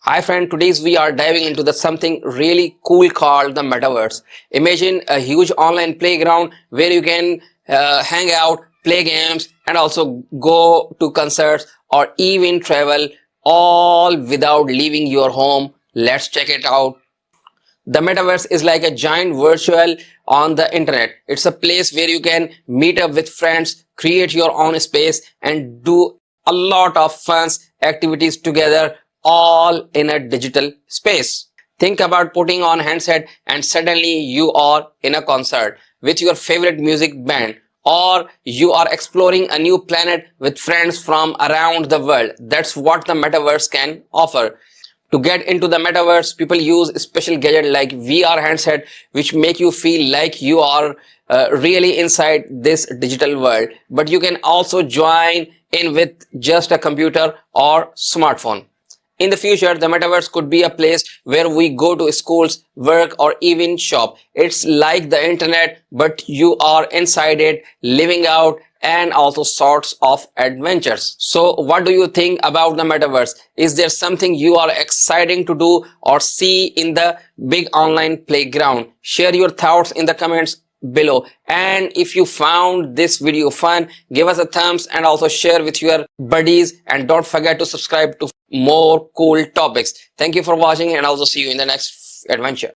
Hi friend, today's we are diving into the something really cool called the metaverse. Imagine a huge online playground where you can hang out, play games, and also go to concerts or even travel all without leaving your home. Let's check it out. The metaverse is like a giant virtual on the internet. It's a place where you can meet up with friends, create your own space, and do a lot of fun activities together, all in a digital space. Think about putting on handset and suddenly you are in a concert with your favorite music band, or you are exploring a new planet with friends from around the world. That's what the metaverse can offer. To get into the metaverse, people use special gadgets like VR handset, which make you feel like you are really inside this digital world. But you can also join in with just a computer or smartphone. In the future, the metaverse could be a place where we go to schools, work, or even shop. It's like the internet, but you are inside it, living out and also sorts of adventures. So what do you think about the metaverse? Is there something you are exciting to do or see in the big online playground? Share your thoughts in the comments below, and if you found this video fun, give us a thumbs and also share with your buddies, and don't forget to subscribe to more cool topics. Thank you for watching, and also see you in the next adventure.